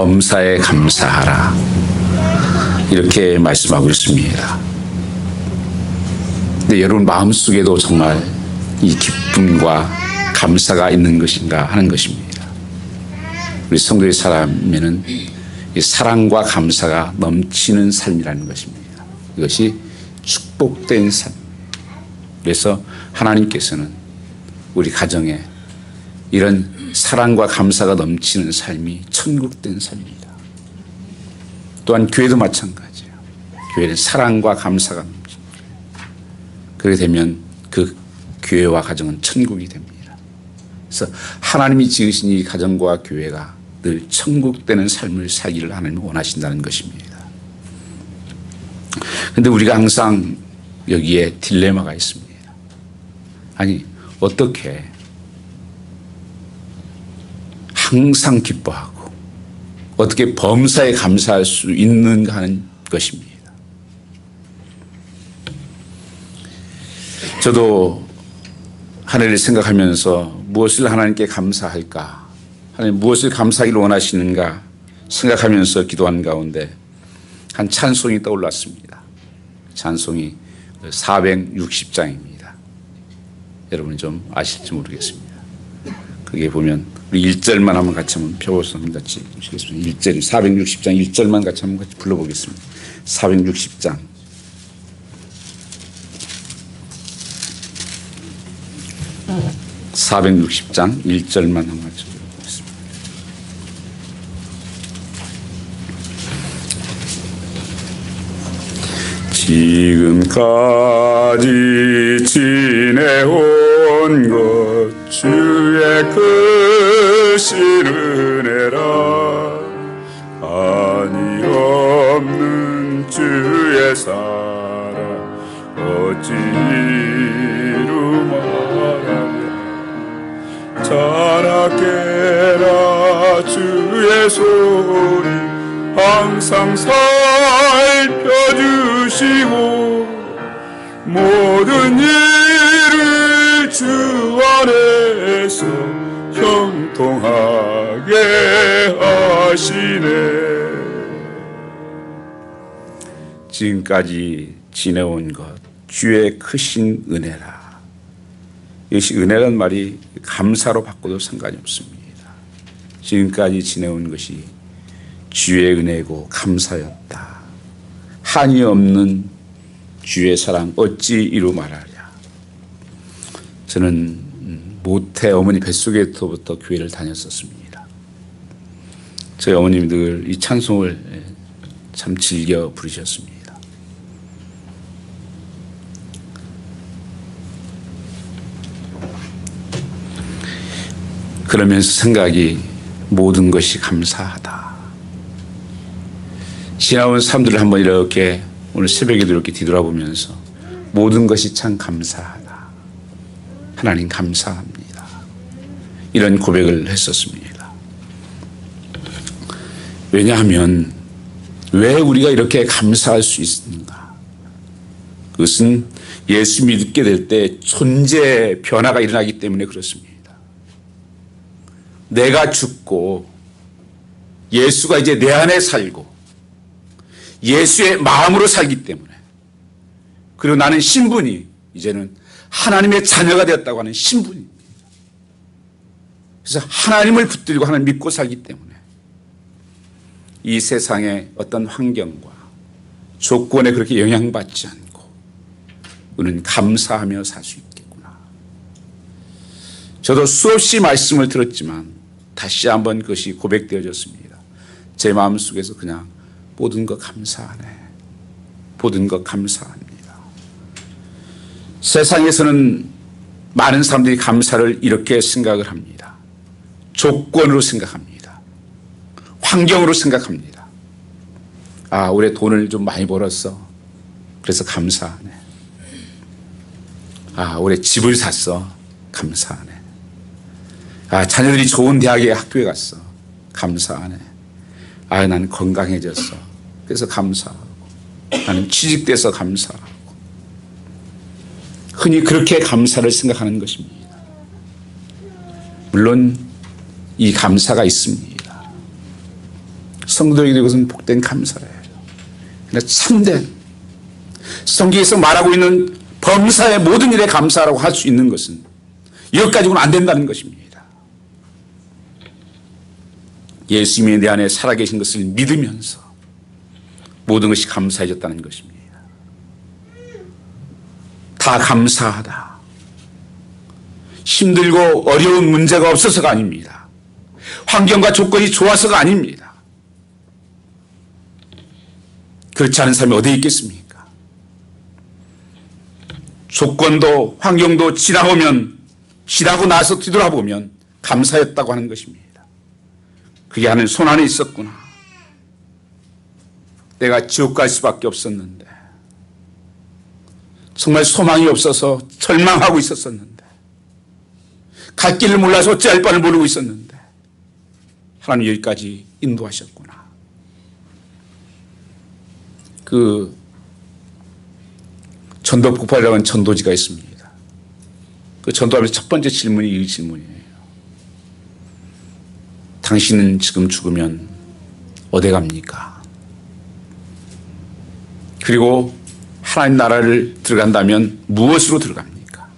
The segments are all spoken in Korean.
범사에 감사하라, 이렇게 말씀하고 있습니다. 근데 여러분 마음속에도 정말 이 기쁨과 감사가 있는 것인가 하는 것입니다. 우리 성도의 삶에는 이 사랑과 감사가 넘치는 삶이라는 것입니다. 이것이 축복된 삶. 그래서 하나님께서는 우리 가정에 이런 사랑과 감사가 넘치는 삶이 천국된 삶입니다. 또한 교회도 마찬가지예요. 교회는 사랑과 감사가 넘칩니다. 그렇게 되면 그 교회와 가정은 천국이 됩니다. 그래서 하나님이 지으신 이 가정과 교회가 늘 천국되는 삶을 살기를 하나님이 원하신다는 것입니다. 그런데 우리가 항상 여기에 딜레마가 있습니다. 아니, 어떻게 항상 기뻐하고 어떻게 범사에 감사할 수 있는가 하는 것입니다. 저도 하나님을 생각하면서 무엇을 하나님께 감사할까, 하나님 무엇을 감사하기를 원하시는가 생각하면서 기도한 가운데 한 찬송이 떠올랐습니다. 찬송이 460장입니다. 여러분이 좀 아실지 모르겠습니다. 거기에 보면 우리 1절만 한번 같이 한번 펴보시면 같이 보시겠습니다. 1절, 460장 1절만 같이 한번 같이 불러보겠습니다. 460장. (460장) 1절만 한번 같이 보겠습니다. 지금까지 지내온 것 주의 크신 은혜라, 한이 없는 주의 사랑 어찌 이루 말하랴. 자나깨라 주의 소리 항상 살펴주시고 모든 일을 주 안에서 형통하게 하시네. 지금까지 지내온 것 주의 크신 은혜라. 이것이 은혜란 말이 감사로 바꿔도 상관이 없습니다. 지금까지 지내온 것이 주의 은혜고 감사였다. 한이 없는 주의 사랑 어찌 이루 말하랴. 저는 모태 어머니 뱃속에서부터 교회를 다녔었습니다. 저희 어머님이 늘 이 찬송을 참 즐겨 부르셨습니다. 그러면서 생각이 모든 것이 감사하다. 지나온 삶들을 한번 이렇게 오늘 새벽에도 이렇게 뒤돌아보면서 모든 것이 참 감사하다. 하나님 감사합니다. 이런 고백을 했었습니다. 왜냐하면 왜 우리가 이렇게 감사할 수 있는가? 그것은 예수 믿게 될 때 존재 변화가 일어나기 때문에 그렇습니다. 내가 죽고 예수가 이제 내 안에 살고 예수의 마음으로 살기 때문에, 그리고 나는 신분이 이제는 하나님의 자녀가 되었다고 하는 신분입니다. 그래서 하나님을 붙들고 하나님 믿고 살기 때문에 이 세상의 어떤 환경과 조건에 그렇게 영향받지 않고 우리는 감사하며 살 수 있겠구나. 저도 수없이 말씀을 들었지만 다시 한번 그것이 고백되어졌습니다. 제 마음속에서 그냥 모든 것 감사하네. 모든 것 감사합니다. 세상에서는 많은 사람들이 감사를 이렇게 생각을 합니다. 조건으로 생각합니다. 환경으로 생각합니다. 아, 올해 돈을 좀 많이 벌었어. 그래서 감사하네. 아, 올해 집을 샀어. 감사하네. 아, 자녀들이 좋은 대학에 학교에 갔어. 감사하네. 아, 나는 건강해졌어. 그래서 감사하고. 나는 취직돼서 감사하고. 흔히 그렇게 감사를 생각하는 것입니다. 물론 이 감사가 있습니다. 성도에게 이것은 복된 감사예요. 그러나 참된 성경에서 말하고 있는 범사의 모든 일에 감사라고 할 수 있는 것은 이것 가지고는 안 된다는 것입니다. 예수님이 내 안에 살아계신 것을 믿으면서 모든 것이 감사해졌다는 것입니다. 다 감사하다. 힘들고 어려운 문제가 없어서가 아닙니다. 환경과 조건이 좋아서가 아닙니다. 그렇지 않은 사람이 어디에 있겠습니까? 조건도 환경도 지나고 나서 뒤돌아보면 감사했다고 하는 것입니다. 그게 하는 손 안에 있었구나. 내가 지옥 갈 수밖에 없었는데, 정말 소망이 없어서 절망하고 있었었는데, 갈 길을 몰라서 어찌할 바를 모르고 있었는데 하나님 여기까지 인도하셨구나. 그 전도폭발이라고 하는 전도지가 있습니다. 그 전도하면서 첫 번째 질문이 이 질문이에요. 당신은 지금 죽으면 어디 갑니까? 그리고 하나님 나라를 들어간다면 무엇으로 들어갑니까?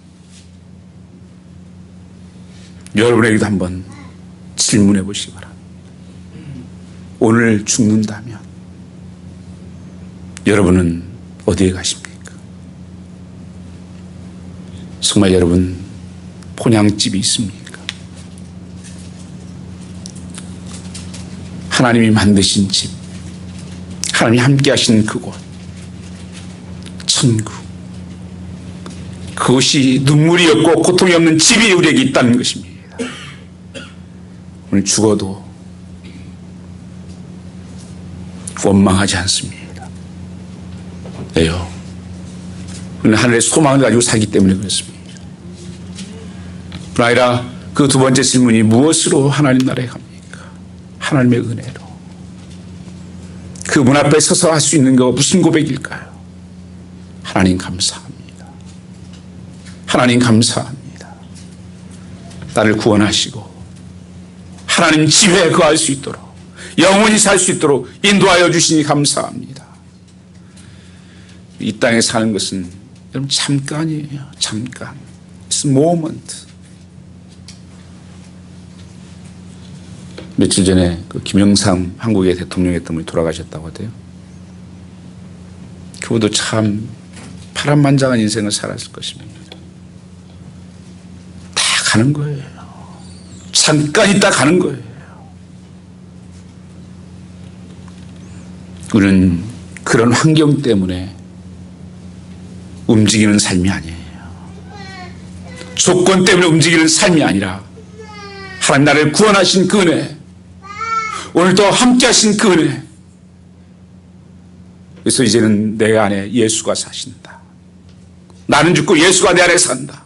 여러분에게도 한번 질문해 보시기 바랍니다. 오늘 죽는다면 여러분은 어디에 가십니까? 정말 여러분 본향집이 있습니까? 하나님이 만드신 집, 하나님이 함께 하신 그곳, 천국, 그것이 눈물이 없고 고통이 없는 집이 우리에게 있다는 것입니다. 오늘 죽어도 원망하지 않습니다. 왜요? 우리는 하늘의 소망을 가지고 살기 때문에 그렇습니다. 뿐 아니라 그 두 번째 질문이 무엇으로 하나님 나라에 갑니까? 하나님의 은혜로. 그 문 앞에 서서 할 수 있는 거 무슨 고백일까요? 하나님 감사합니다. 하나님 감사합니다. 나를 구원하시고 하나님 집에 거할 수 있도록 영원히 살 수 있도록 인도하여 주시니 감사합니다. 이 땅에 사는 것은 여러분 잠깐이에요. 잠깐. It's a moment. 며칠 전에 그 김영삼 한국의 대통령이었던 분이 돌아가셨다고 하대요. 그분도 참 파란만장한 인생을 살았을 것입니다. 다 가는 거예요. 잠깐 있다 가는 거예요. 우리는 그런 환경 때문에 움직이는 삶이 아니에요. 조건 때문에 움직이는 삶이 아니라 하나님 나를 구원하신 그 은혜, 오늘도 함께 하신 그 은혜. 그래서 이제는 내 안에 예수가 사신다. 나는 죽고 예수가 내 안에 산다.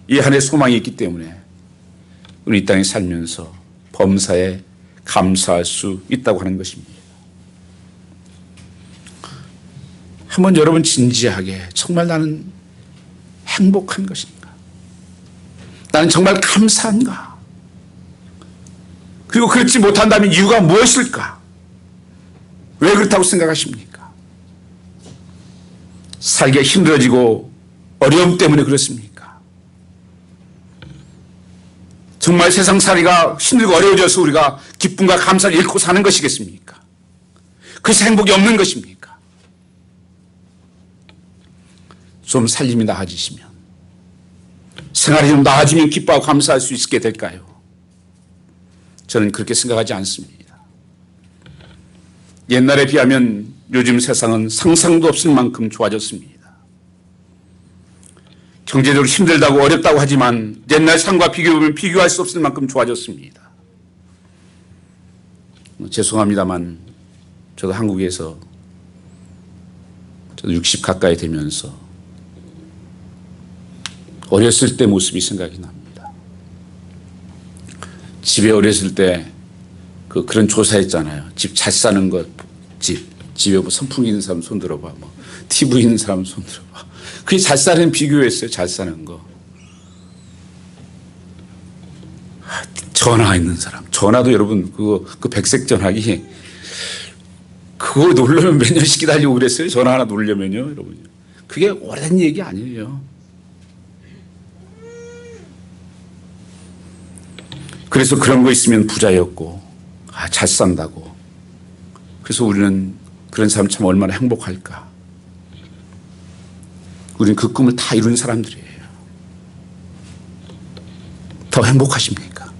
이 안에 소망이 있기 때문에 우리 이 땅에 살면서 범사에 감사할 수 있다고 하는 것입니다. 한번 여러분 진지하게 정말 나는 행복한 것인가? 나는 정말 감사한가? 그리고 그렇지 못한다면 이유가 무엇일까? 왜 그렇다고 생각하십니까? 살기가 힘들어지고 어려움 때문에 그렇습니까? 정말 세상 살이가 힘들고 어려워져서 우리가 기쁨과 감사를 잃고 사는 것이겠습니까? 그래서 행복이 없는 것입니까? 좀 살림이 나아지시면, 생활이 좀 나아지면 기뻐하고 감사할 수 있게 될까요? 저는 그렇게 생각하지 않습니다. 옛날에 비하면 요즘 세상은 상상도 없을 만큼 좋아졌습니다. 경제적으로 힘들다고 어렵다고 하지만 옛날 삶과 비교해보면 비교할 수 없을 만큼 좋아졌습니다. 죄송합니다만 저도 한국에서 저도 60 가까이 되면서 어렸을 때 모습이 생각이 납니다. 집에 어렸을 때 그런 조사했잖아요. 집 잘 사는 것, 집에 뭐 선풍기 있는 사람 손 들어봐, 뭐 TV 있는 사람 손 들어봐. 그게 잘 사는 비교였어요. 잘 사는 거. 전화 있는 사람. 전화도 여러분, 그 백색 전화기, 그거 누르려면 몇 년씩 기다리고 그랬어요. 전화 하나 누르려면요, 여러분. 그게 오래된 얘기 아니에요. 그래서 그런 거 있으면 부자였고, 잘 산다고. 그래서 우리는 그런 사람 참 얼마나 행복할까. 우리는 그 꿈을 다 이룬 사람들이에요. 더 행복하십니까?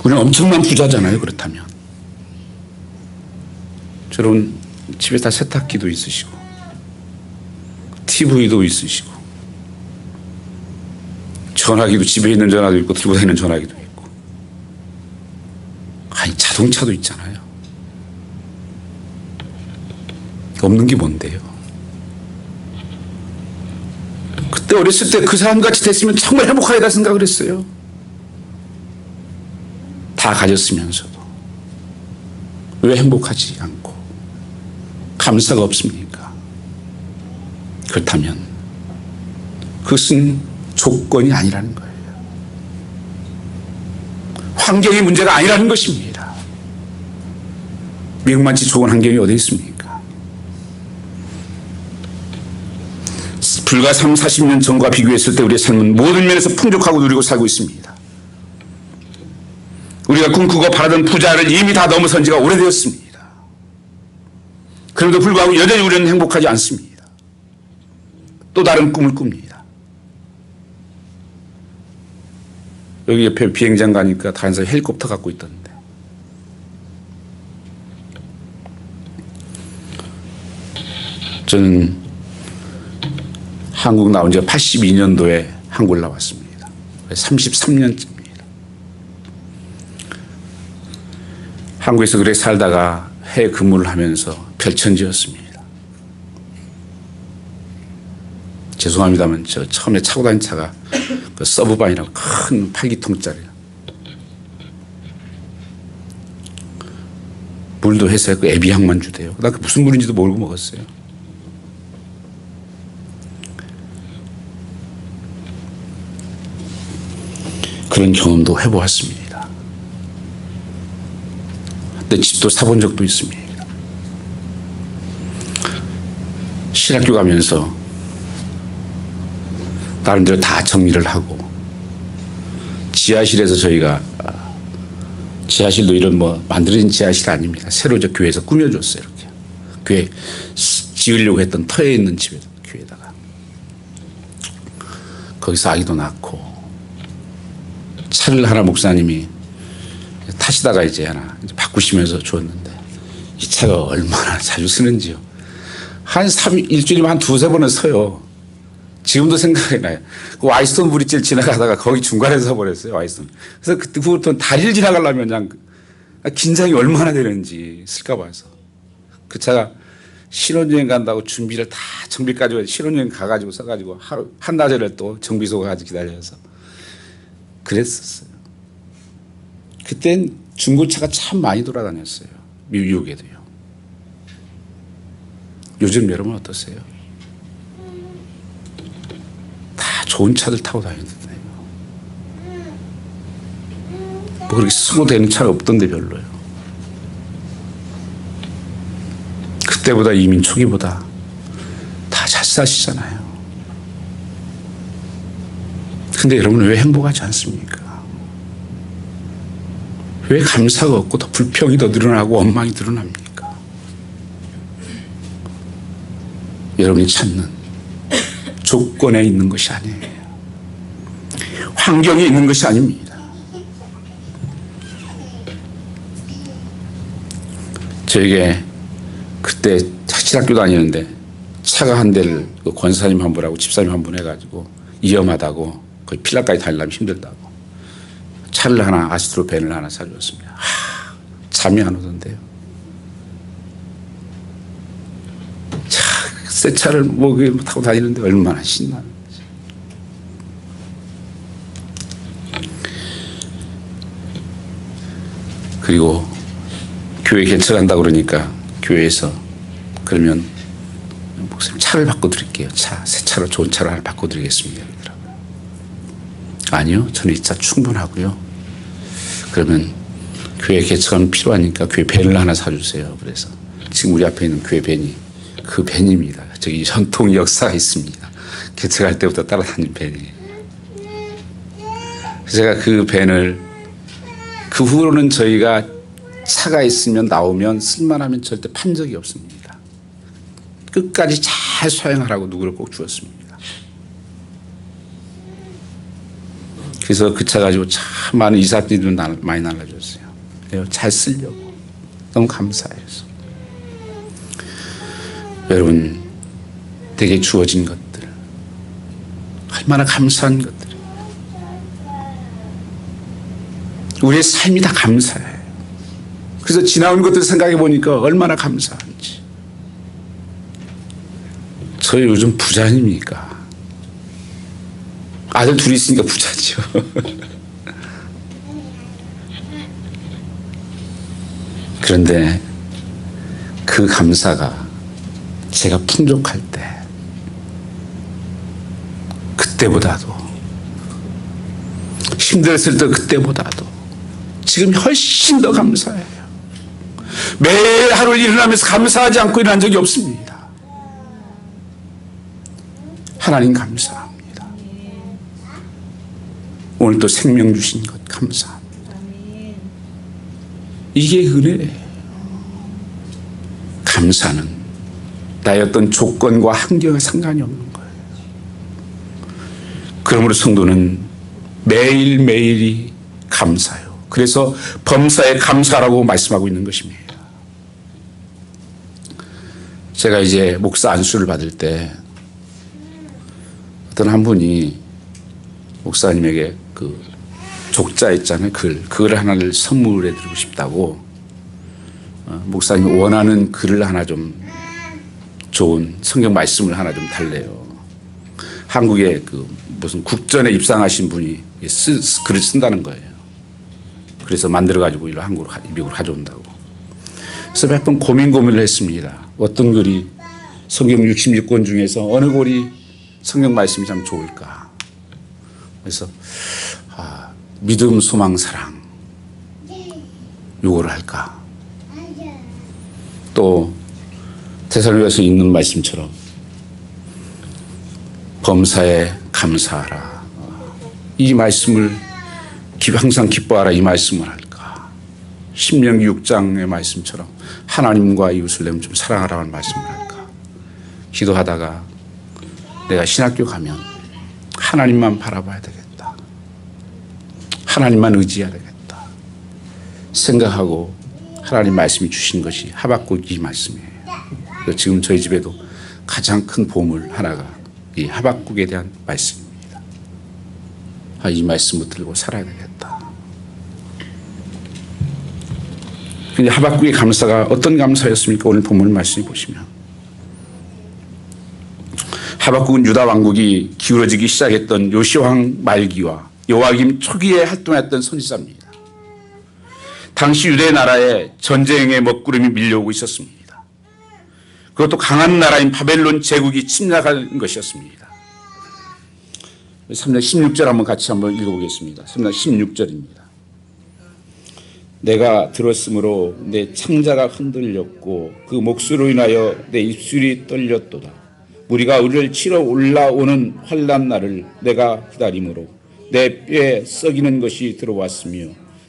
우리는 엄청난 부자잖아요, 그렇다면. 여러분, 집에 다 세탁기도 있으시고, TV도 있으시고, 전화기도 집에 있는 전화도 있고, 들고 다니는 전화기도 있고, 아니, 자동차도 있잖아요. 없는 게 뭔데요? 그때 어렸을 때 그 사람같이 됐으면 정말 행복하겠다 생각을 했어요. 다 가졌으면서도 왜 행복하지 않고 감사가 없습니까? 그렇다면 그것은 조건이 아니라는 거예요. 환경이 문제가 아니라는 것입니다. 미국만치 좋은 환경이 어디 있습니까? 불과 3, 40년 전과 비교했을 때 우리의 삶은 모든 면에서 풍족하고 누리고 살고 있습니다. 우리가 꿈꾸고 바라던 부자를 이미 다 넘어선 지가 오래되었습니다. 그럼에도 불구하고 여전히 우리는 행복하지 않습니다. 또 다른 꿈을 꿉니다. 여기 옆에 비행장 가니까 다른 사람이 헬리콥터 갖고 있던데. 저는 한국 나온 지가 82년도에 한국을 나왔습니다. 33년째입니다. 한국에서 그래 살다가 해외 근무를 하면서 별천지였습니다. 죄송합니다만 저 처음에 타고 다닌 차가 그 서브반이라고 큰 8기통짜리. 물도 회사에 그 에비앙만 주대요. 나 그 무슨 물인지도 모르고 먹었어요. 그런 경험도 해보았습니다. 내 집도 사본 적도 있습니다. 신학교 가면서 나름대로 다 정리를 하고 지하실에서 저희가 지하실도 이런 뭐 만들어진 지하실 아닙니다. 새로 저 교회에서 꾸며줬어요. 이렇게 교회 지으려고 했던 터에 있는 집에 교회에다가 거기서 아기도 낳고 차를 하나 목사님이 타시다가 이제 하나 바꾸시면서 줬는데 이 차가 얼마나 자주 쓰는지요. 일주일이면 한 두세 번은 서요. 지금도 생각이 나요. 그 와이스톤 브릿지를 지나가다가 거기 중간에서 서버렸어요. 와이스톤. 그래서 그때부터 다리를 지나가려면 그냥 긴장이 얼마나 되는지 쓸까 봐서. 그 차가 신혼여행 간다고 준비를 다 정비까지 신혼여행 가가지고 써가지고 하루 한나절을 또 정비소 가서 기다려서 그랬었어요. 그땐 중고차가 참 많이 돌아다녔어요. 미국에도요. 요즘 여러분 어떠세요? 다 좋은 차들 타고 다니던데요. 뭐 그렇게 쓰고 되는 차가 없던데 별로요. 그때보다 이민 초기보다 다 잘 사시잖아요. 근데 여러분 왜 행복하지 않습니까? 왜 감사가 없고 더 불평이 더 늘어나고 원망이 늘어납니까? 여러분이 찾는 조건에 있는 것이 아니에요. 환경에 있는 것이 아닙니다. 저에게 그때 신학교 다니는데 차가 한 대를 권사님 한 분하고 집사님 한 분 해가지고 위험하다고 거의 필라까지 달려면 힘들다고 차를 하나 아스트로 밴을 하나 사주었습니다. 잠이 안 오던데요. 새 차를 뭐 타고 다니는데 얼마나 신나는지. 그리고 교회 개척한다고 그러니까 교회에서 그러면 목사님 차를 바꿔드릴게요. 새 차로 좋은 차로 하나 바꿔드리겠습니다. 아니요, 저는 이 차 충분하고요. 그러면 교회 개척하면 필요하니까 교회 밴을 하나 사주세요. 그래서 지금 우리 앞에 있는 교회 밴이 그 밴입니다. 저기 전통 역사가 있습니다. 개척할 때부터 따라다닌 밴이에요. 제가 그 밴을 그 후로는 저희가 차가 있으면 나오면 쓸만하면 절대 판 적이 없습니다. 끝까지 잘 사용하라고 누구를 꼭 주었습니다. 그래서 그 차 가지고 참 많은 이삿짐도 많이 날라줬어요. 잘 쓰려고. 너무 감사해요. 여러분, 내게 주어진 것들, 얼마나 감사한 것들. 우리의 삶이 다 감사해요. 그래서 지나온 것들 생각해 보니까 얼마나 감사한지. 저희 요즘 부자 아닙니까? 아들 둘이 있으니까 부자죠. 그런데 그 감사가 제가 풍족할 때 그때보다도 힘들었을 때 그때보다도 지금 훨씬 더 감사해요. 매일 하루를 일어나면서 감사하지 않고 일어난 적이 없습니다. 하나님 감사합니다. 오늘 또 생명 주신 것 감사합니다. 이게 은혜예요. 감사는 나의 어떤 조건과 환경에 상관이 없는 거예요. 그러므로 성도는 매일매일이 감사해요. 그래서 범사에 감사라고 말씀하고 있는 것입니다. 제가 이제 목사 안수를 받을 때 어떤 한 분이 목사님에게 그 족자 있잖아요. 글 하나를 선물해 드리고 싶다고 목사님이 원하는 글을 하나 좀 좋은 성경 말씀을 하나 좀 달래요. 한국에 그 무슨 국전에 입상하신 분이 글을 쓴다는 거예요. 그래서 만들어가지고 미국으로 가져온다고. 그래서 몇 번 고민을 했습니다. 어떤 글이 성경 66권 중에서 어느 글이 성경 말씀이 참 좋을까. 그래서 믿음, 소망, 사랑 요거를 할까. 또 데살로니가서 있는 말씀처럼 범사에 감사하라. 이 말씀을 항상 기뻐하라. 이 말씀을 할까. 신명기 6장의 말씀처럼 하나님과 이웃을 내면 좀 사랑하라는 말씀을 할까. 기도하다가 내가 신학교 가면 하나님만 바라봐야 되겠다. 하나님만 의지해야 되겠다. 생각하고 하나님 말씀이 주신 것이 하박국 이 말씀이에요. 지금 저희 집에도 가장 큰 보물 하나가 이 하박국에 대한 말씀입니다. 이 말씀 붙들고 살아야 되겠다. 근데 하박국의 감사가 어떤 감사였습니까? 오늘 본문 말씀을 보시면 하박국은 유다 왕국이 기울어지기 시작했던 요시왕 말기와 요아김 초기에 활동했던 선지자입니다. 당시 유대 나라에 전쟁의 먹구름이 밀려오고 있었습니다. 그것도 강한 나라인 바벨론 제국이 침략한 것이었습니다. 3장 16절 한번 읽어보겠습니다. 3장 16절입니다. 내가 들었으므로 내 창자가 흔들렸고 그 목소리로 인하여 내 입술이 떨렸도다. 우리가 우리를 치러 올라오는 환난 날을 내가 기다림으로 내 뼈에 썩이는 것이 들어왔으며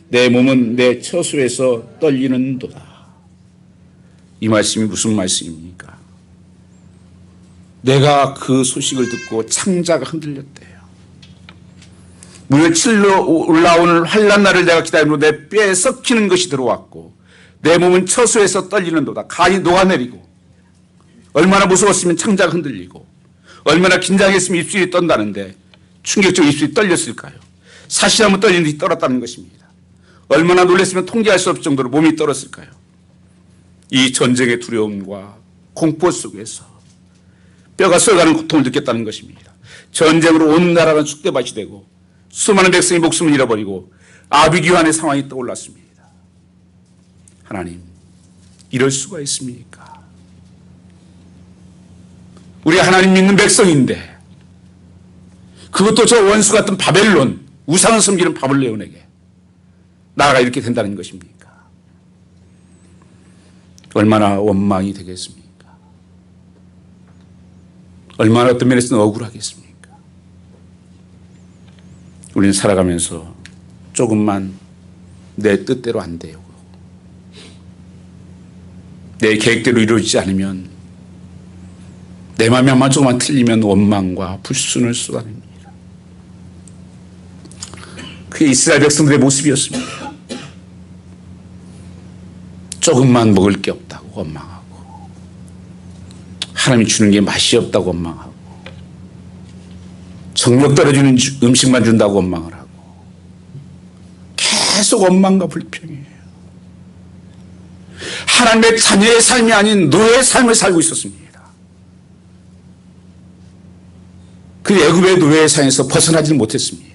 내 몸은 내 처소에서 떨리는도다. 이 말씀이 무슨 말씀입니까? 내가 그 소식을 듣고 창자가 흔들렸대요. 우리를 치러 올라오는 환난 날을 내가 기다림으로 내 뼈에 썩히는 것이 들어왔고 내 몸은 처소에서 떨리는도다. 가히 녹아내리고 얼마나 무서웠으면 창자가 흔들리고 얼마나 긴장했으면 입술이 떤다는데 충격적으로 입술이 떨렸을까요? 사시 한번 떨리는 듯이 떨었다는 것입니다. 얼마나 놀랐으면 통제할 수 없을 정도로 몸이 떨었을까요? 이 전쟁의 두려움과 공포 속에서 뼈가 썩어가는 고통을 느꼈다는 것입니다. 전쟁으로 온 나라가 쑥대밭이 되고 수많은 백성이 목숨을 잃어버리고 아비규환의 상황이 떠올랐습니다. 하나님, 이럴 수가 있습니까? 우리 하나님 믿는 백성인데 그것도 저 원수 같은 바벨론, 우상을 섬기는 바벨론에게 나라가 이렇게 된다는 것입니까? 얼마나 원망이 되겠습니까? 얼마나 어떤 면에서는 억울하겠습니까? 우리는 살아가면서 조금만 내 뜻대로 안 돼요. 내 계획대로 이루어지지 않으면, 내 마음이 한번 조금만 틀리면 원망과 불순을 쏟아냅니다. 그게 이스라엘 백성들의 모습이었습니다. 조금만 먹을 게 없다고 원망하고, 하나님이 주는 게 맛이 없다고 원망하고, 정력 떨어지는 음식만 준다고 원망을 하고, 계속 원망과 불평이에요. 하나님의 자녀의 삶이 아닌 노예의 삶을 살고 있었습니다. 그 애굽의 노예의 삶에서 벗어나지는 못했습니다.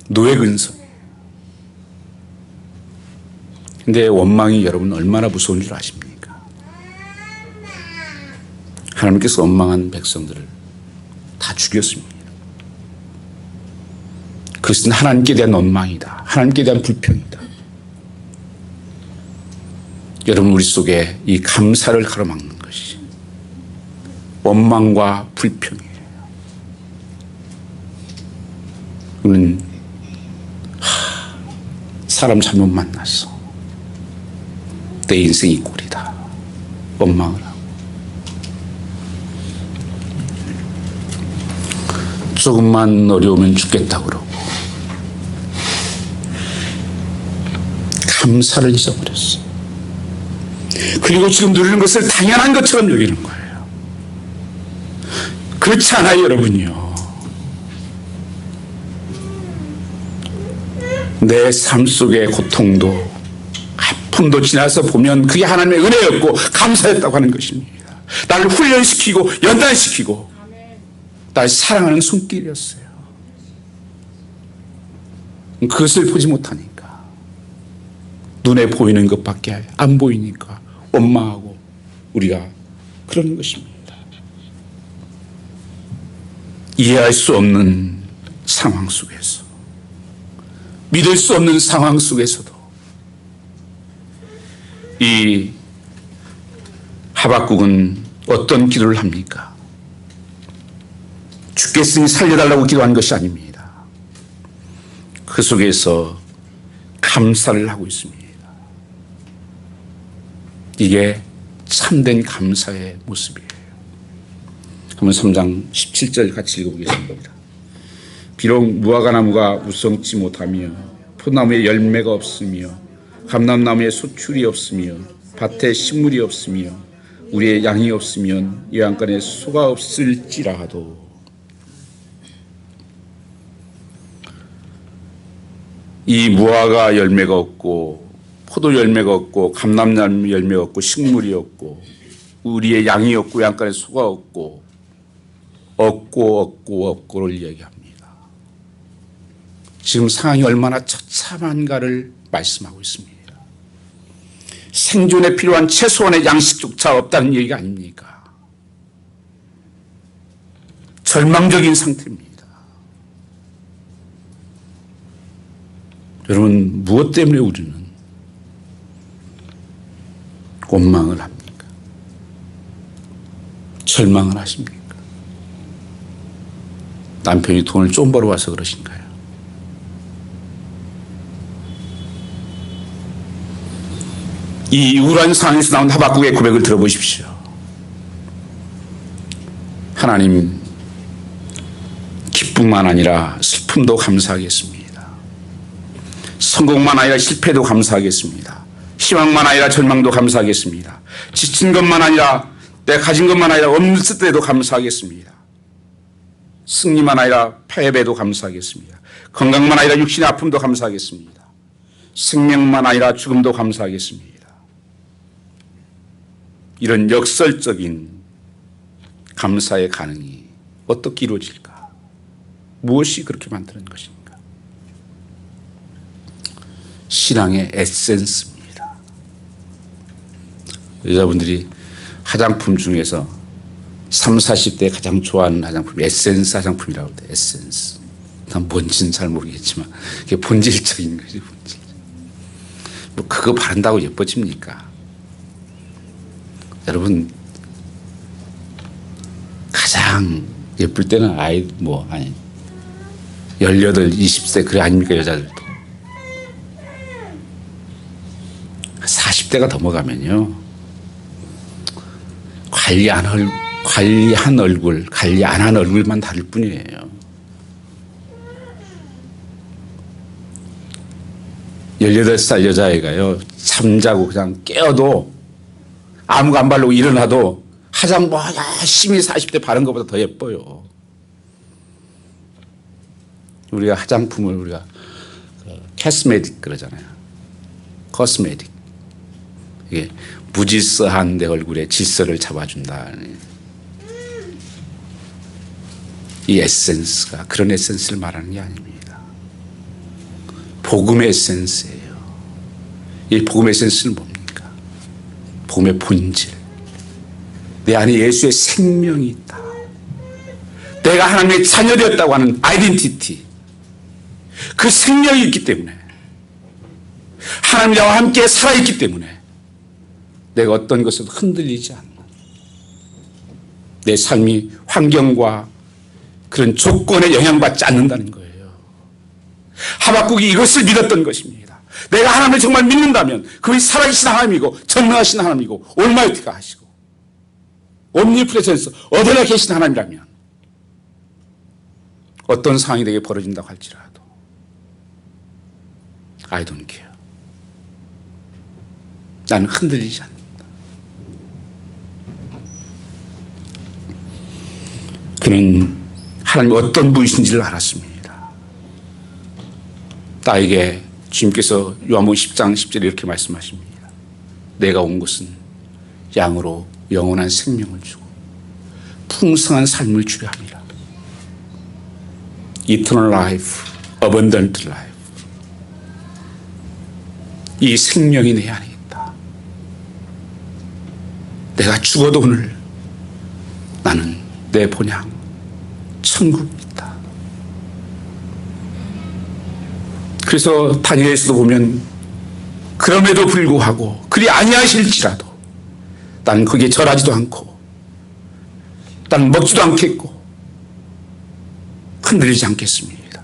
노예 근성이에요. 근데 원망이 여러분 얼마나 무서운 줄 아십니까? 하나님께서 원망한 백성들을 다 죽였습니다. 그것은 하나님께 대한 원망이다. 하나님께 대한 불평이다. 여러분, 우리 속에 이 감사를 가로막는 것이 원망과 불평이에요. 우리는 사람 잘못 만났어. 내 인생이 꼴이다. 원망을 하고. 조금만 어려우면 죽겠다고 그러고. 감사를 잊어버렸어. 그리고 지금 누리는 것을 당연한 것처럼 여기는 거예요. 그렇지 않아요, 여러분요. 내 삶 속의 고통도 아픔도 지나서 보면 그게 하나님의 은혜였고 감사였다고 하는 것입니다. 나를 훈련시키고 연단시키고 나를 사랑하는 손길이었어요. 그것을 보지 못하니까, 눈에 보이는 것밖에 안 보이니까 원망하고 우리가 그러는 것입니다. 이해할 수 없는 상황 속에서, 믿을 수 없는 상황 속에서도 이 하박국은 어떤 기도를 합니까? 죽겠으니 살려달라고 기도한 것이 아닙니다. 그 속에서 감사를 하고 있습니다. 이게 참된 감사의 모습이에요. 한번 3장 17절 같이 읽어보겠습니다. 비록 무화과나무가 무성치 못하며 포나무에 열매가 없으며 감람나무에 소출이 없으며 밭에 식물이 없으며 우리의 양이 없으면 요양간에 소가 없을지라도 이 무화과 열매가 없고 포도 열매가 없고 감람나무 열매가 없고 식물이 없고 우리의 양이 없고 요양간에 소가 없고를 이야기합니다. 지금 상황이 얼마나 처참한가를 말씀하고 있습니다. 생존에 필요한 최소한의 양식조차 없다는 얘기가 아닙니까? 절망적인 상태입니다. 여러분, 무엇 때문에 우리는 원망을 합니까? 절망을 하십니까? 남편이 돈을 좀 벌어와서 그러신가요? 이 우울한 상황에서 나온 하박국의 고백을 들어보십시오. 하나님, 기쁨만 아니라 슬픔도 감사하겠습니다. 성공만 아니라 실패도 감사하겠습니다. 희망만 아니라 절망도 감사하겠습니다. 지친 것만 아니라 내가 가진 것만 아니라 없을 때도 감사하겠습니다. 승리만 아니라 패배도 감사하겠습니다. 건강만 아니라 육신의 아픔도 감사하겠습니다. 생명만 아니라 죽음도 감사하겠습니다. 이런 역설적인 감사의 가능이 어떻게 이루어질까? 무엇이 그렇게 만드는 것인가? 신앙의 에센스입니다. 여자분들이 화장품 중에서 30, 40대 가장 좋아하는 화장품이 에센스 화장품이라고 해요. 에센스. 난 뭔지는 잘 모르겠지만 그게 본질적인 거지. 본질. 뭐 그거 바른다고 예뻐집니까? 여러분 가장 예쁠 때는 아이 뭐 아니 18, 20세 그래 아닙니까? 여자들도 40대가 넘어가면요 관리한 얼굴, 관리 안 한 얼굴만 다를 뿐이에요. 18살 여자애가요 잠자고 그냥 깨어도 아무거 안 바르고 일어나도 화장 뭐 열심히 40대 바른 것보다 더 예뻐요. 우리가 화장품을 우리가 캐스메틱 그러잖아요. 코스메틱. 이게 무질서한 내 얼굴에 질서를 잡아준다. 이 에센스가 그런 에센스를 말하는 게 아닙니다. 복음의 에센스예요. 이 복음의 에센스는 뭡니까? 복음의 본질. 내 안에 예수의 생명이 있다. 내가 하나님의 자녀되었다고 하는 아이덴티티. 그 생명이 있기 때문에 하나님 나와 함께 살아있기 때문에 내가 어떤 것에도 흔들리지 않는 내 삶이 환경과 그런 조건에 영향받지 않는다는 거예요. 하박국이 이것을 믿었던 것입니다. 내가 하나님을 정말 믿는다면 그분이 살아계신 하나님이고 전능하신 하나님이고 올마이티가 하시고 옴니프레센스 어디나 계신 하나님이라면 어떤 상황이 내게 벌어진다고 할지라도 I don't care. 나는 흔들리지 않는다. 그는 하나님이 어떤 분이신지를 알았습니다. 나에게 주님께서 요한복음 10장 10절에 이렇게 말씀하십니다. 내가 온 것은 양으로 영원한 생명을 주고 풍성한 삶을 주려 함이라. Eternal life, abundant life. 이 생명이 내 안에 있다. 내가 죽어도 오늘 나는 내 본향 천국이 있다. 그래서 다니엘에서도 보면 그럼에도 불구하고 그리 아니하실지라도 나는 거기에 절하지도 않고 나는 먹지도 않겠고 흔들리지 않겠습니다.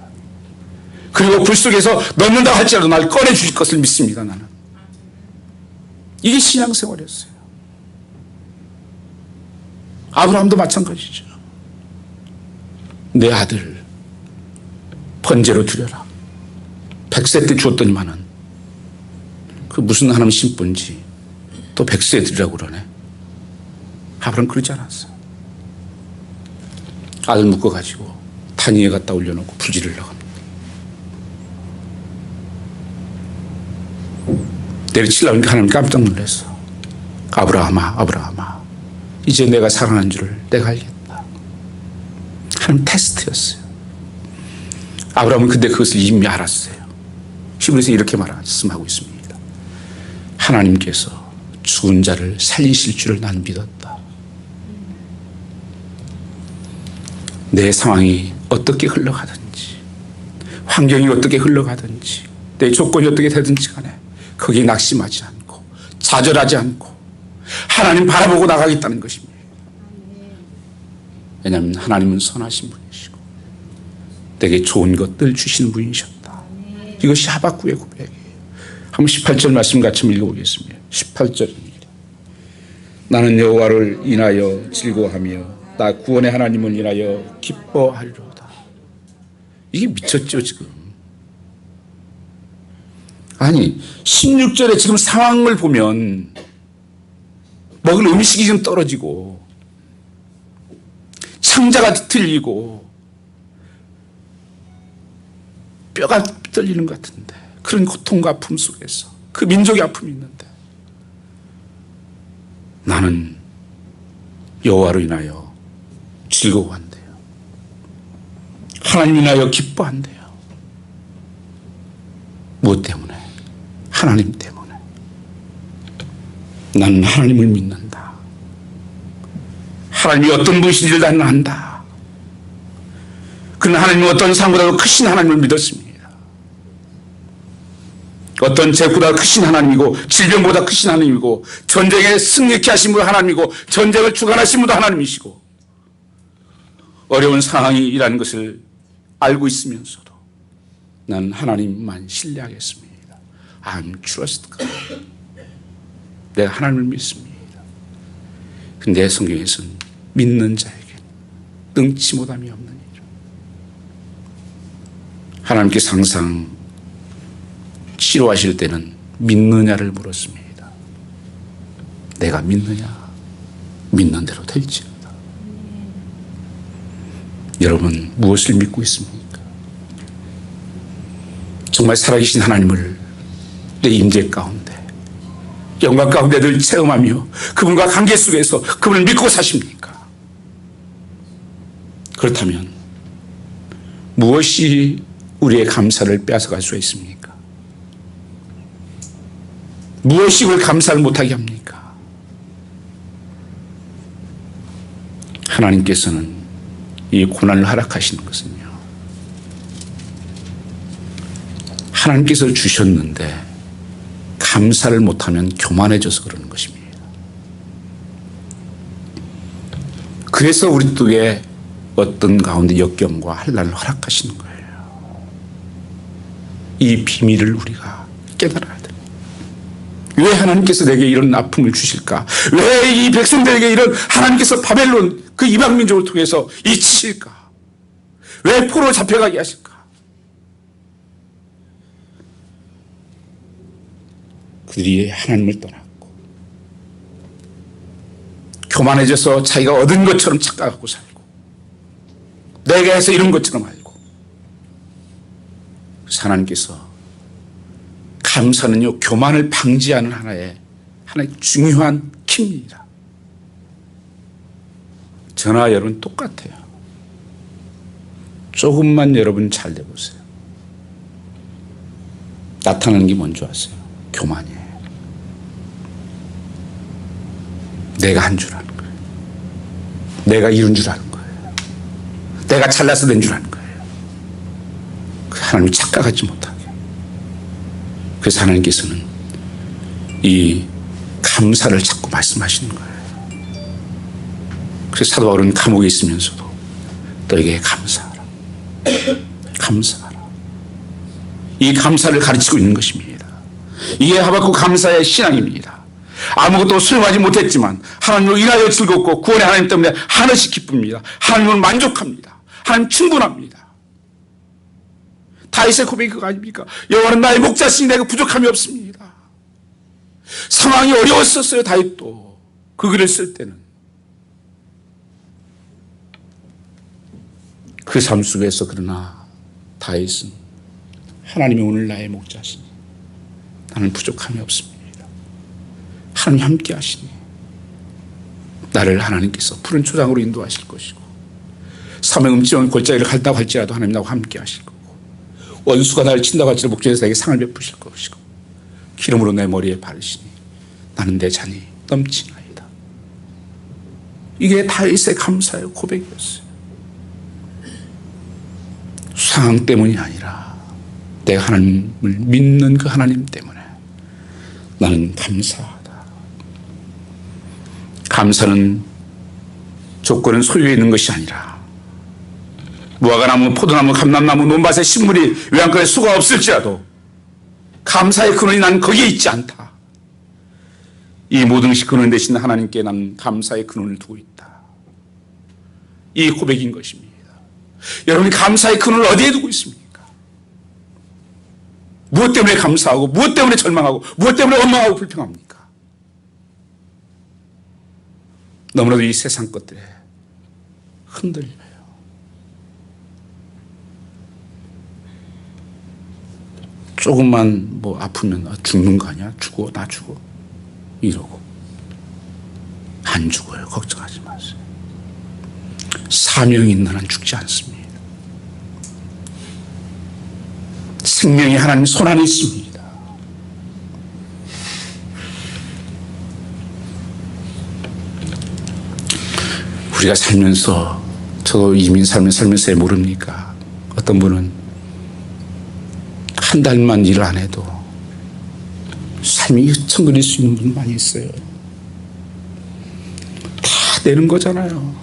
그리고 불 속에서 넣는다 할지라도 날 꺼내주실 것을 믿습니다. 나는 이게 신앙생활이었어요. 아브라함도 마찬가지죠. 내 아들 번제로 드려라. 100세 때 주었더니만은 그 무슨 하나님 심본지 또 100세 드리라고 그러네. 아브라함 그러지 않았어. 아들 묶어가지고 단위에 갖다 올려놓고 불지르려고 합니다. 내리치려고 하나님 깜짝 놀랐어. 아브라함아, 아브라함아, 이제 내가 사랑한 줄을 내가 알겠다. 하나님 테스트였어요. 아브라함은 근데 그것을 이미 알았어요. 히브리서 이렇게 말씀하고 있습니다. 하나님께서 죽은 자를 살리실 줄을 난 믿었다. 내 상황이 어떻게 흘러가든지, 환경이 어떻게 흘러가든지, 내 조건이 어떻게 되든지 간에 거기에 낙심하지 않고 좌절하지 않고 하나님 바라보고 나가겠다는 것입니다. 왜냐하면 하나님은 선하신 분이시고 내게 좋은 것들 주시는 분이셨다. 이것이 하박국의 고백이에요. 한번 18절 말씀 같이 읽어보겠습니다. 18절입니다. 나는 여호와를 인하여 즐거워하며 나 구원의 하나님을 인하여 기뻐하리로다. 이게 미쳤죠 지금. 아니 16절에 지금 상황을 보면 먹을 음식이 좀 떨어지고 창자가 틀리고 뼈가 떨리는 것 같은데 그런 고통과 아픔 속에서 그 민족의 아픔이 있는데 나는 여호와로 인하여 즐거워한대요. 하나님 인하여 기뻐한대요. 무엇 때문에? 하나님 때문에. 나는 하나님을 믿는다. 하나님이 어떤 분이신지를 나는 안다. 그는 저는 하나님은 어떤 상보다도 크신 하나님을 믿었습니다. 어떤 죄보다 크신 하나님이고 질병보다 크신 하나님이고 전쟁에 승리케 하신 분 하나님이고 전쟁을 주관하신 분도 하나님이시고 어려운 상황이라는 것을 알고 있으면서도 난 하나님만 신뢰하겠습니다. I'm trust God. 내가 하나님을 믿습니다. 근데 성경에서는 믿는 자에게 능치 못함이 없는 일. 하나님께서 항상 치료하실 때는 믿느냐를 물었습니다. 내가 믿느냐? 믿는 대로 될지어다. 여러분 무엇을 믿고 있습니까? 정말 살아계신 하나님을 내 임재 가운데 영광 가운데 늘 체험하며 그분과 관계 속에서 그분을 믿고 사십니까? 그렇다면 무엇이 우리의 감사를 빼앗아갈 수 있습니까? 무엇이 그걸 감사를 못하게 합니까? 하나님께서는 이 고난을 허락하시는 것은요, 하나님께서 주셨는데 감사를 못하면 교만해져서 그러는 것입니다. 그래서 우리 속에 어떤 가운데 역경과 환난을 허락하시는 거예요. 이 비밀을 우리가 깨달아야 돼요. 왜 하나님께서 내게 이런 아픔을 주실까? 왜 이 백성들에게 이런 하나님께서 바벨론 그 이방 민족을 통해서 잊히실까? 왜 포로로 잡혀가게 하실까? 그들이 하나님을 떠났고 교만해져서 자기가 얻은 것처럼 착각하고 살고 내가 해서 이런 것처럼 알고, 그래서 하나님께서 감사는요 교만을 방지하는 하나의 중요한 키입니다. 저나 여러분 똑같아요. 조금만 여러분 잘 돼보세요. 나타나는 게 뭔지 아세요? 교만이에요. 내가 한 줄 아는 거예요. 내가 이룬 줄 아는 거예요. 내가 잘나서 된 줄 아는 거예요. 하나님이 착각하지 못하게. 그래서 하나님께서는 이 감사를 자꾸 말씀하시는 거예요. 그래서 사도 바울은 감옥에 있으면서도 너에게 감사하라. 감사하라. 이 감사를 가르치고 있는 것입니다. 이게 하박국 감사의 신앙입니다. 아무것도 수용하지 못했지만 하나님으로 인하여 즐겁고 구원의 하나님 때문에 하나씩 기쁩니다. 하나님을 만족합니다. 하나님 충분합니다. 다윗의 고백이 그거 아닙니까? 여호와는 나의 목자시니 내가 부족함이 없습니다. 상황이 어려웠었어요. 다윗도 그 글을 쓸 때는 그 삶 속에서 그러나 다윗은 하나님이 오늘 나의 목자시니 나는 부족함이 없습니다. 하나님 함께 하시니 나를 하나님께서 푸른 초장으로 인도하실 것이고 사명 음침한 골짜기를 갈다고 할지라도 하나님 나와 함께 하실 거고 원수가 나를 친다고 할지라도 목전에서 내게 상을 베푸실 것이고 기름으로 내 머리에 바르시니 나는 내 잔이 넘치나이다. 이게 다윗의 감사의 고백이었어요. 상황 때문이 아니라 내가 하나님을 믿는 그 하나님 때문에 나는 감사하다. 감사는 조건은 소유에 있는 것이 아니라 무화과나무, 포도나무, 감람나무, 논밭의 식물이 외양간에 수가 없을지라도 감사의 근원이 난 거기에 있지 않다. 이 모든 것이 근원 되신 하나님께 난 감사의 근원을 두고 있다. 이 고백인 것입니다. 여러분이 감사의 근원을 어디에 두고 있습니까? 무엇 때문에 감사하고 무엇 때문에 절망하고 무엇 때문에 원망하고 불평합니까? 너무나도 이 세상 것들에 흔들려요. 조금만 뭐 아프면 죽는 거 아니야? 죽어, 나 죽어. 이러고. 안 죽어요. 걱정하지 마세요. 사명이 있는 한 죽지 않습니다. 생명이 하나님 손 안에 있습니다. 우리가 살면서 저도 이민 살면서 모릅니까? 어떤 분은 한 달만 일을 안 해도 삶이 휘청거릴 수 있는 분 많이 있어요. 다 내는 거잖아요.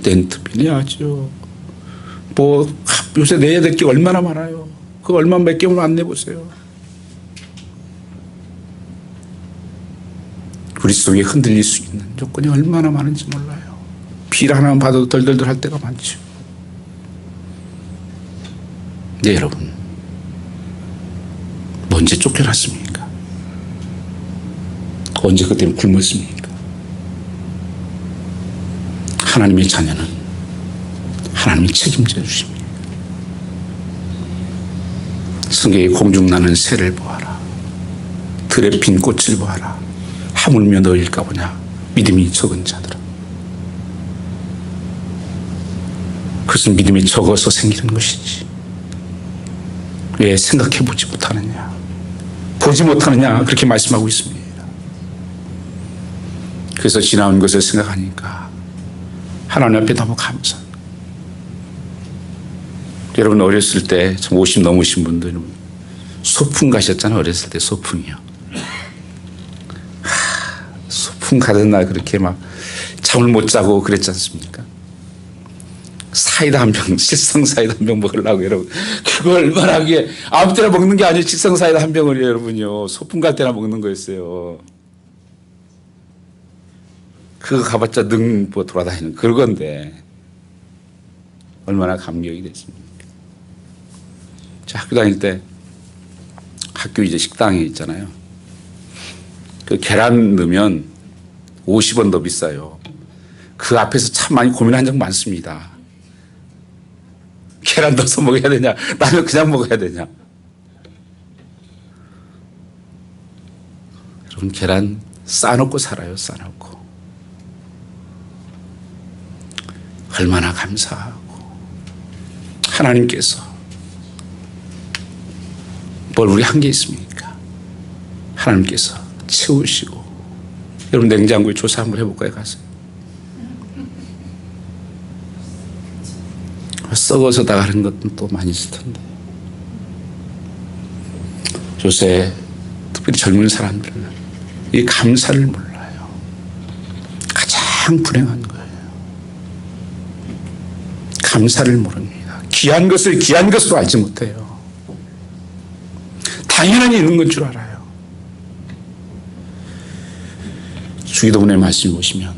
렌트비 내야죠. 뭐 요새 내야 될 게 얼마나 많아요. 그 얼마 몇 개월 안 내보세요. 우리 속에 흔들릴 수 있는 조건이 얼마나 많은지 몰라요. 비를 하나만 받아도 덜덜덜 할 때가 많죠. 네, 여러분. 언제 쫓겨났습니까? 언제 그 때문에 굶었습니까? 하나님의 자녀는 하나님이 책임져 주십니다. 성경에 공중나는 새를 보아라. 들에 핀 꽃을 보아라. 하물며 너일까 보냐. 믿음이 적은 자들아. 그것은 믿음이 적어서 생기는 것이지. 왜 생각해 보지 못하느냐. 보지 못하느냐. 그렇게 말씀하고 있습니다. 그래서 지나온 것을 생각하니까 하나님 앞에 너무 감사합니다. 여러분 어렸을 때 50 넘으신 분들은 소풍 가셨잖아요. 어렸을 때 소풍이요. 소풍 가던 날 그렇게 막 잠을 못 자고 그랬지 않습니까? 사이다 한 병, sil성 사이다 한 병 먹으려고 여러분. 그걸 얼마나 하기에 아무 때나 먹는 게 아니에요. sil성 사이다 한 병을 여러분요. 소풍 갈 때나 먹는 거였어요. 그거 가봤자 뭐 돌아다니는 그건데 얼마나 감격이 됐습니까? 저 학교 다닐 때 학교 이제 식당에 있잖아요. 그 계란 넣으면 50원 더 비싸요. 그 앞에서 참 많이 고민한 적 많습니다. 계란 넣어서 먹어야 되냐, 라면 그냥 먹어야 되냐. 여러분 계란 싸놓고 살아요. 싸놓고. 얼마나 감사하고 하나님께서 뭘 우리 한 게 있습니까? 하나님께서 채우시고. 여러분 냉장고에 조사 한번 해볼까요? 가서 썩어서 나가는 것도 또 많이 있을 텐데. 요새 특별히 젊은 사람들은 이 감사를 몰라요. 가장 불행한 거예요. 감사를 모릅니다. 귀한 것을 귀한 것으로 알지 못해요. 당연히 있는 건 줄 알아요. 주기도문의 말씀을 보시면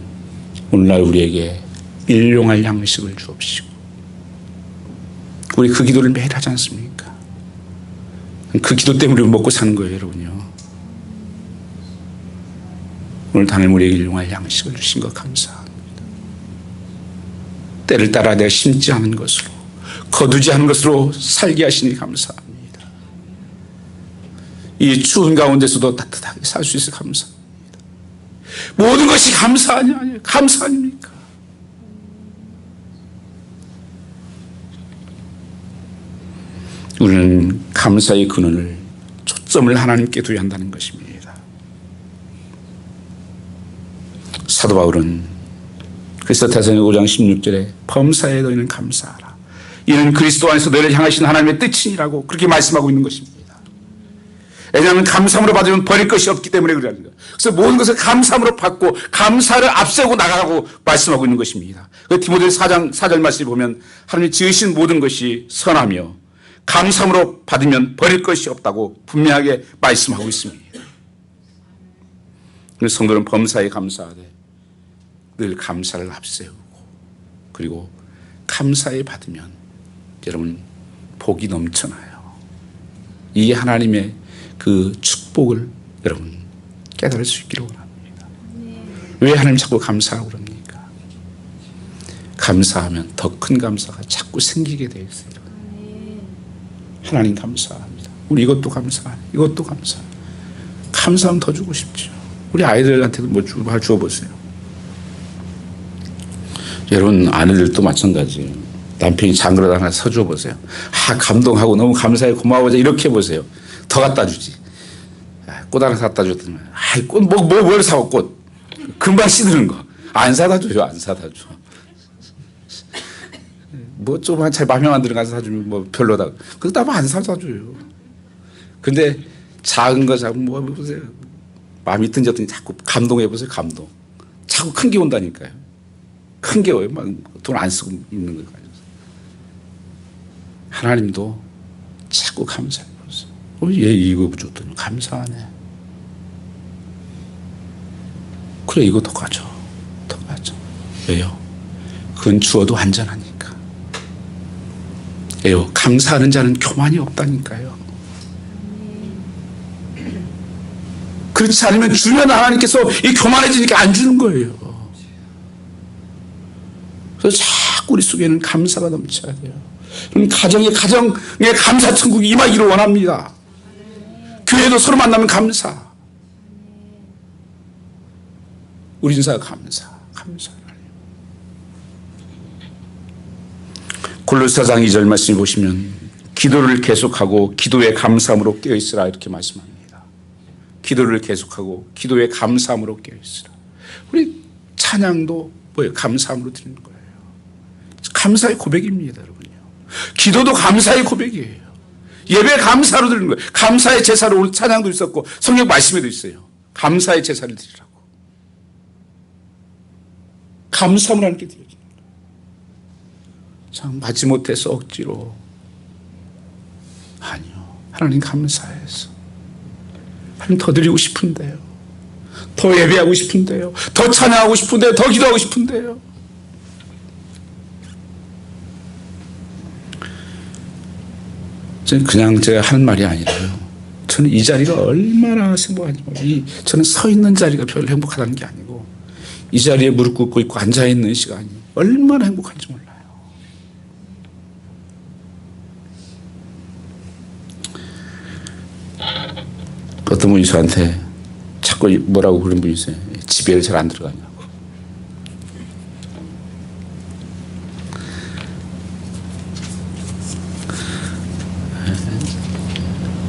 오늘날 우리에게 일용할 양식을 주옵시고. 우리 그 기도를 매일 하지 않습니까? 그 기도 때문에 우리 먹고 사는 거예요, 여러분요. 오늘 당일 우리에게 일용할 양식을 주신 것 감사합니다. 때를 따라 내가 심지 않은 것으로, 거두지 않은 것으로 살게 하시니 감사합니다. 이 추운 가운데서도 따뜻하게 살 수 있어 감사합니다. 모든 것이 감사 아니에요? 감사 아닙니까? 우리는 감사의 근원을, 초점을 하나님께 둬야 한다는 것입니다. 사도 바울은 그래서 데살로니가 5장 16절에 범사에 너희는 감사하라. 이는 그리스도 안에서 너희를 향하신 하나님의 뜻이니라고 그렇게 말씀하고 있는 것입니다. 왜냐하면 감사함으로 받으면 버릴 것이 없기 때문에 그러는 거예요. 그래서 모든 것을 감사함으로 받고 감사를 앞세우고 나가라고 말씀하고 있는 것입니다. 그 디모데서 4장 4절 말씀을 보면 하나님이 지으신 모든 것이 선하며 감사함으로 받으면 버릴 것이 없다고 분명하게 말씀하고 있습니다. 그래서 성도는 범사에 감사하되 늘 감사를 앞세우고, 그리고 감사에 받으면 여러분 복이 넘쳐나요. 이 하나님의 그 축복을 여러분 깨달을 수 있기를 원합니다. 왜 하나님 자꾸 감사하고 그럽니까? 감사하면 더 큰 감사가 자꾸 생기게 되어 있어요. 하나님 감사합니다. 우리 이것도 감사합니다. 이것도 감사합니다. 감사하면 더 주고 싶죠. 우리 아이들한테도 뭐 주어보세요. 여러분 아내들도 마찬가지예요. 남편이 장그릇 하나 사줘 보세요. 감동하고 너무 감사해 고마워 이렇게 해보세요. 더 갖다 주지. 꽃 하나 갖다 줬더니 꽃 뭘 사고 꽃 금방 시드는 거 안 사다 줘요. 안 사다 줘. 뭐 조그만 차 마음에 안 들어가서 사주면 뭐 별로다. 그거 안 사줘요. 근데 작은 거 자꾸 뭐 보세요. 마음이 든지 자꾸 감동해 보세요. 감동. 자꾸 큰 게 온다니까요. 큰 게 와요. 막 돈 안 쓰고 있는 거 가지고. 하나님도 자꾸 감사해 보세요. 얘 이거 줬더니 감사하네. 그래 이거 더 가져. 더 가져. 왜요? 그건 주어도 안전하니까. 왜요? 감사하는 자는 교만이 없다니까요. 그렇지 않으면 주면 하나님께서 이 교만해지니까 안 주는 거예요. 그래서 자꾸 우리 속에는 감사가 넘쳐야 돼요. 가정에 감사 천국이 임하기를 원합니다. 교회도 서로 만나면 감사. 우리 인사가 감사. 골로새 4장 2절 말씀 보시면 기도를 계속하고 기도에 감사함으로 깨어있으라 이렇게 말씀합니다. 기도를 계속하고 기도에 감사함으로 깨어있으라. 우리 찬양도 뭐예요? 감사함으로 드리는 거예요. 감사의 고백입니다, 여러분요. 기도도 감사의 고백이에요. 예배 감사로 드리는 거예요. 감사의 제사로 오늘 찬양도 있었고 성경 말씀에도 있어요. 감사의 제사를 드리라고. 감사함을 함께 드려요. 참 받지 못해서 억지로. 아니요. 하나님 감사해서. 하나님 더 드리고 싶은데요. 더 예배하고 싶은데요. 더 찬양하고 싶은데요. 더 기도하고 싶은데요. 그냥 제가 하는 말이 아니라요. 저는 이 자리가 얼마나 행복한지 몰라요. 저는 서 있는 자리가 별로 행복하다는 게 아니고 이 자리에 무릎 꿇고 있고 앉아있는 시간이 얼마나 행복한지 몰라요. 어떤 분이 저한테 자꾸 뭐라고 그런 분이 있어요. 집에 잘 안 들어가냐고.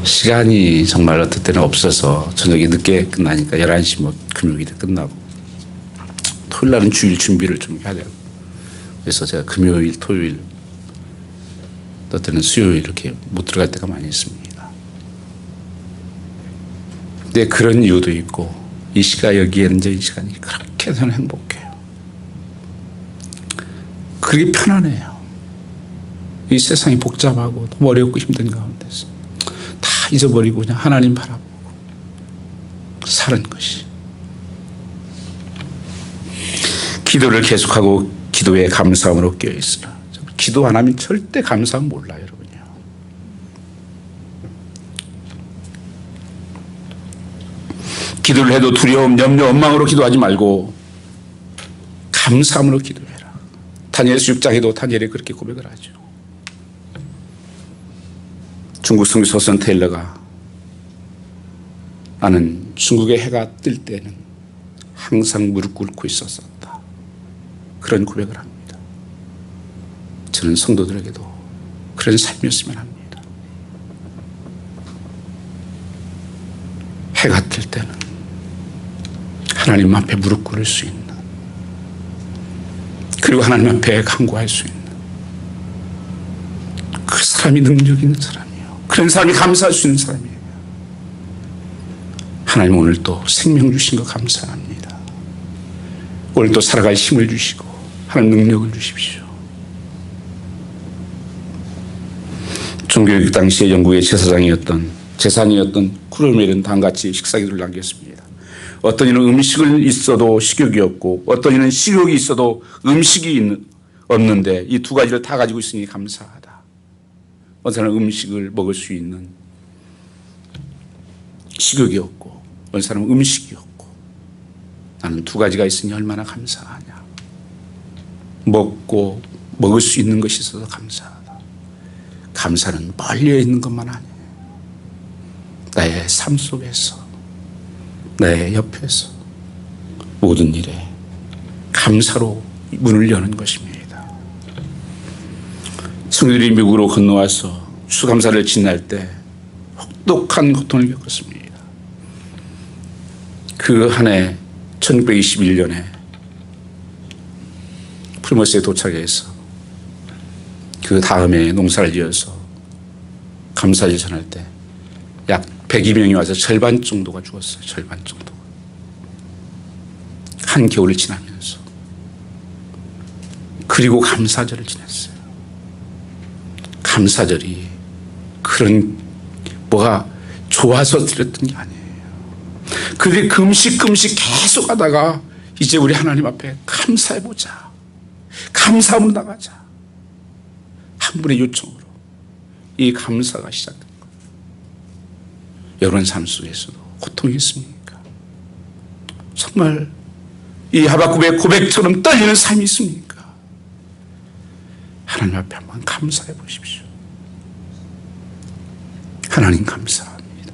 시간이 정말 어떨 때는 없어서 저녁에 늦게 끝나니까 11시 뭐 금요일에 끝나고 토요일 날은 주일 준비를 좀 해야 돼요. 그래서 제가 금요일, 토요일 어떨 때는 수요일 이렇게 못 들어갈 때가 많이 있습니다. 근데 그런 이유도 있고 이 시가 여기에 앉아 이 시간이 그렇게 저는 행복해요. 그게 편안해요. 이 세상이 복잡하고 너무 어렵고 힘든 가운데서 다 잊어버리고 그냥 하나님 바라보고 사는 것이. 기도를 계속하고 기도에 감사함으로 깨어있으라. 기도 안 하면 절대 감사함 몰라요, 여러분요. 기도를 해도 두려움, 염려, 원망으로 기도하지 말고 감사함으로 기도해라. 다니엘서 6장에도 다니엘이 그렇게 고백을 하죠. 중국 선교 서선 테일러가 나는 중국의 해가 뜰 때는 항상 무릎 꿇고 있었었다. 그런 고백을 합니다. 저는 성도들에게도 그런 삶이었으면 합니다. 해가 뜰 때는 하나님 앞에 무릎 꿇을 수 있는, 그리고 하나님 앞에 간구할 수 있는 그 사람이 능력 있는 사람이에요. 그런 사람이 감사할 수 있는 사람이에요. 하나님 오늘 또 생명 주신 거 감사합니다. 오늘 또 살아갈 힘을 주시고 하나님 능력을 주십시오. 종교육 당시에 영국의 제사장이었던 쿠르멜은 다음같이 식사기도를 남겼습니다. 어떤 이는 음식을 있어도 식욕이 없고 어떤 이는 식욕이 있어도 음식이 없는데 이 두 가지를 다 가지고 있으니 감사하다. 어떤 사람은 음식을 먹을 수 있는 식욕이 없고 어떤 사람은 음식이 없고 나는 두 가지가 있으니 얼마나 감사하냐. 먹고 먹을 수 있는 것이 있어서 감사하다. 감사는 멀리 있는 것만 아니에요. 나의 삶 속에서 내 옆에서 모든 일에 감사로 문을 여는 것입니다. 성도들이 미국으로 건너와서 추수감사를 지날 때 혹독한 고통을 겪었습니다. 그 한 해 1621년에 프리머스에 도착해서 그 다음에 농사를 지어서 감사를 전할 때 약 102명이 와서 절반 정도가 죽었어요. 절반 정도가. 한 겨울을 지나면서. 그리고 감사절을 지냈어요. 감사절이 그런 뭐가 좋아서 드렸던 게 아니에요. 그들이 금식 계속 하다가 이제 우리 하나님 앞에 감사해보자. 감사함으로 나가자. 한 분의 요청으로 이 감사가 시작된 거예요. 여러분 삶 속에서도 고통이 있습니까? 정말 이 하박국의 고백처럼 떨리는 삶이 있습니까? 하나님 앞에 한번 감사해 보십시오. 하나님 감사합니다.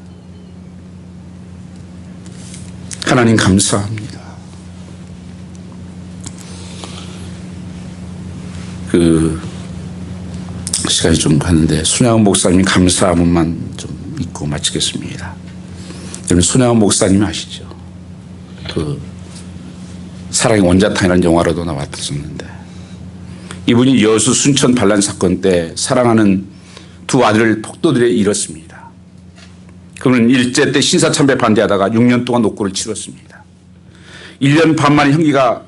하나님 감사합니다. 시간이 좀 가는데 손양원 목사님 감사 한 번만 좀 읽고 마치겠습니다. 여러분 손양원 목사님 아시죠? 사랑의 원자탄이라는 영화로도 나왔었는데 이분이 여수 순천 반란 사건 때 사랑하는 두 아들을 폭도들에 잃었습니다. 그는 일제 때 신사참배 반대하다가 6년 동안 옥고를 치렀습니다. 1년 반 만에 형기가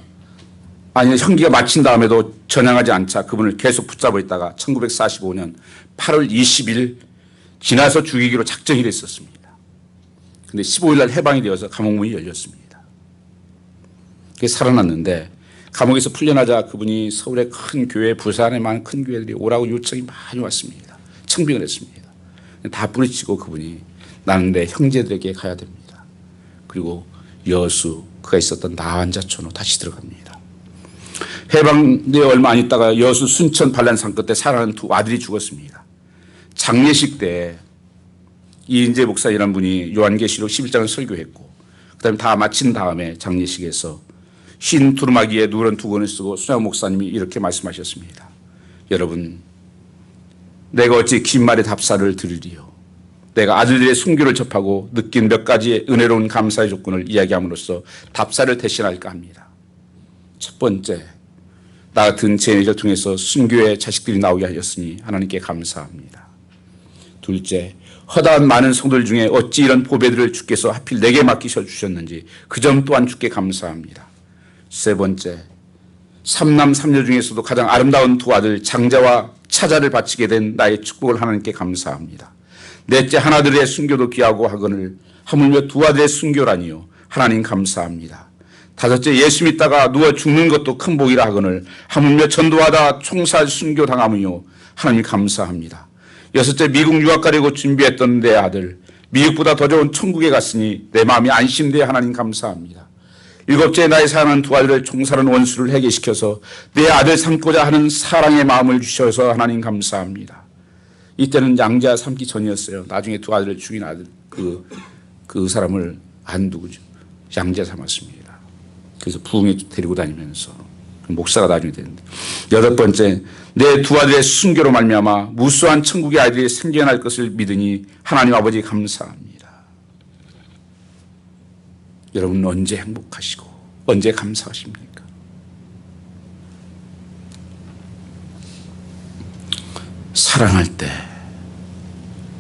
마친 다음에도 전향하지 않자 그분을 계속 붙잡아 있다가 1945년 8월 20일 지나서 죽이기로 작정이 됐었습니다. 그런데 15일 날 해방이 되어서 감옥문이 열렸습니다. 그게 살아났는데 감옥에서 풀려나자 그분이 서울의 큰 교회, 부산의 많은 큰 교회들이 오라고 요청이 많이 왔습니다. 청빙을 했습니다. 다 뿌리치고 그분이 나는 내 형제들에게 가야 됩니다. 그리고 여수 그가 있었던 나환자촌으로 다시 들어갑니다. 해방되어 얼마 안 있다가 여수 순천 반란 사건 때 사랑하는 두 아들이 죽었습니다. 장례식 때 이인재 목사이라는 분이 요한계시록 11장을 설교했고 그다음에 다 마친 다음에 장례식에서 흰 두루마기에 누런 두건을 쓰고 손양원 목사님이 이렇게 말씀하셨습니다. 여러분 내가 어찌 긴 말의 답사를 들으리요. 내가 아들들의 순교를 접하고 느낀 몇 가지의 은혜로운 감사의 조건을 이야기함으로써 답사를 대신할까 합니다. 첫 번째, 나 같은 제자를 통해서 순교의 자식들이 나오게 하셨으니 하나님께 감사합니다. 둘째, 허다한 많은 성도들 중에 어찌 이런 보배들을 주께서 하필 내게 맡기셔 주셨는지 그 점 또한 주께 감사합니다. 세 번째, 삼남 삼녀 중에서도 가장 아름다운 두 아들 장자와 차자를 바치게 된 나의 축복을 하나님께 감사합니다. 넷째, 하나들의 순교도 귀하고 하거늘 하물며 두 아들의 순교라니요 하나님 감사합니다. 다섯째, 예수 믿다가 누워 죽는 것도 큰 복이라 하거늘 하물며 전도하다 총살 순교 당하며 하나님 감사합니다. 여섯째, 미국 유학 가려고 준비했던 내 아들 미국보다 더 좋은 천국에 갔으니 내 마음이 안심되어 하나님 감사합니다. 일곱째, 나의 사랑하는 두 아들을 총살한 원수를 해결시켜서 내 아들 삼고자 하는 사랑의 마음을 주셔서 하나님 감사합니다. 이때는 양자 삼기 전이었어요. 나중에 두 아들을 죽인 아들 그 사람을 안 두고 양자 삼았습니다. 그래서 부흥에 데리고 다니면서 목사가 나중에 되는데 여덟 번째, 내 두 아들의 순교로 말미암아 무수한 천국의 아이들이 생겨날 것을 믿으니 하나님 아버지 감사합니다. 여러분 언제 행복하시고 언제 감사하십니까? 사랑할 때,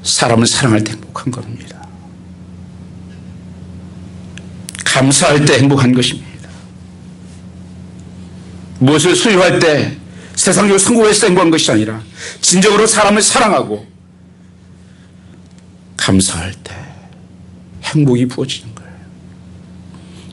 사람을 사랑할 때 행복한 겁니다. 감사할 때 행복한 것입니다. 무엇을 소유할 때 세상적으로 성공해서 행복한 것이 아니라 진정으로 사람을 사랑하고 감사할 때 행복이 부어지는 거예요.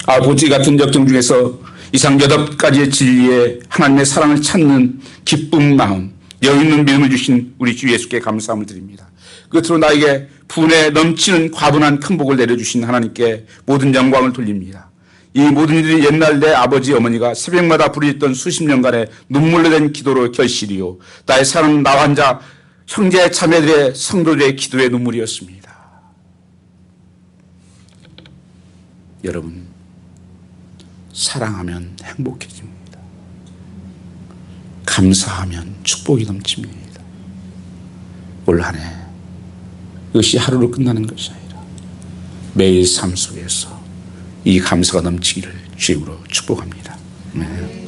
아버지 같은 역정 중에서 이상 8가지의 진리에 하나님의 사랑을 찾는 기쁜 마음, 여유 있는 믿음을 주신 우리 주 예수께 감사함을 드립니다. 끝으로 나에게 분에 넘치는 과분한 큰 복을 내려주신 하나님께 모든 영광을 돌립니다. 이 모든 일이 옛날 내 아버지 어머니가 새벽마다 부르짖던 수십 년간의 눈물로 된 기도로 결실이요 나의 사는 나 환자 형제 자매들의 성도들의 기도의 눈물이었습니다. 여러분 사랑하면 행복해집니다. 감사하면 축복이 넘칩니다. 올 한 해 이것이 하루로 끝나는 것이 아니라 매일 삶 속에서 이 감사가 넘치기를 주님으로 축복합니다. 아멘.